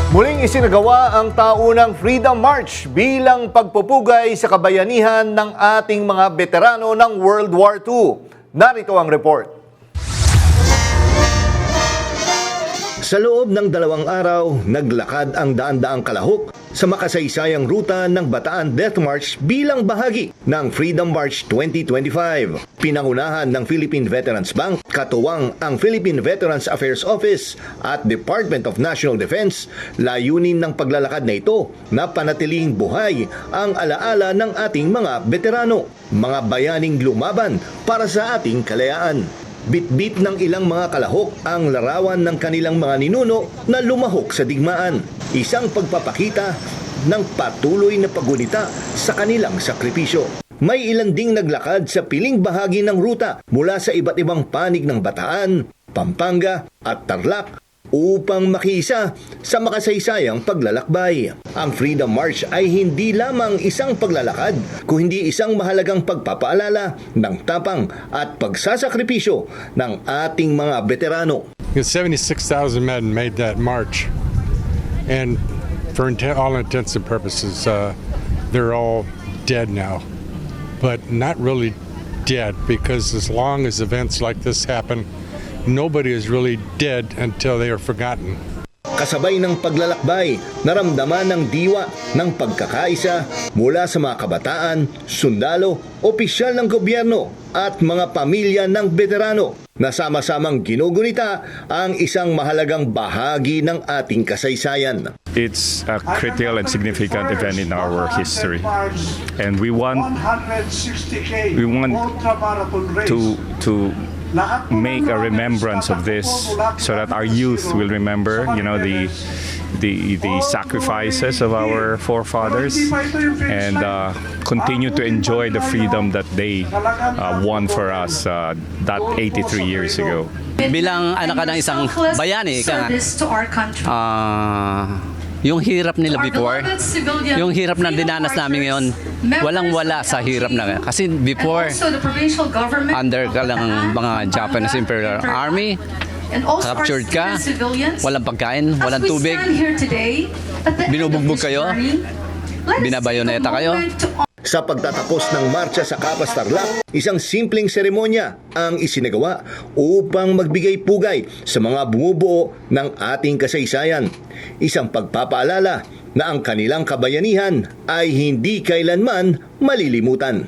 Muling isinagawa ang taunang Freedom March bilang pagpupugay sa kabayanihan ng ating mga veterano ng World War II. Narito ang report. Sa loob ng 2 araw, naglakad ang daan-daang kalahok sa makasaysayang ruta ng Bataan Death March bilang bahagi ng Freedom March 2025. Pinangunahan ng Philippine Veterans Bank, katuwang ang Philippine Veterans Affairs Office at Department of National Defense, layunin ng paglalakad na ito na panatiling buhay ang alaala ng ating mga veterano, mga bayaning lumaban para sa ating kalayaan. Bit-bit ng ilang mga kalahok ang larawan ng kanilang mga ninuno na lumahok sa digmaan. Isang pagpapakita ng patuloy na paggunita sa kanilang sakripisyo. May ilan ding naglakad sa piling bahagi ng ruta mula sa iba't ibang panig ng Bataan, Pampanga at Tarlac upang makiisa sa makasaysayang paglalakbay. Ang Freedom March ay hindi lamang isang paglalakad, kundi isang mahalagang pagpapaalala ng tapang at pagsasakripisyo ng ating mga veterano. 76,000 men made that march, and for all intents and purposes, they're all dead now, but not really dead, because as long as events like this happen, nobody is really dead until they are forgotten. Kasabay ng paglalakbay, naramdaman ng diwa ng pagkakaisa mula sa mga kabataan, sundalo, opisyal ng gobyerno at mga pamilya ng veterano na sama-samang ginugunita ang isang mahalagang bahagi ng ating kasaysayan. It's a critical and significant event in our history, and we want to make a remembrance of this so that our youth will remember, the sacrifices of our forefathers, and continue to enjoy the freedom that they won for us that 83 years ago. Bilang anak ka ng isang bayani, yung hirap nila before, yung hirap na dinanas namin ngayon, walang-wala sa hirap na. Kasi before, under ka lang mga Japanese Imperial Army, captured ka, walang pagkain, walang tubig, binubugbog kayo, binabayoneta kayo. Sa pagtatapos ng marcha sa Capas Tarlac, isang simpleng seremonya ang isinagawa upang magbigay pugay sa mga bumubuo ng ating kasaysayan. Isang pagpapaalala na ang kanilang kabayanihan ay hindi kailanman malilimutan.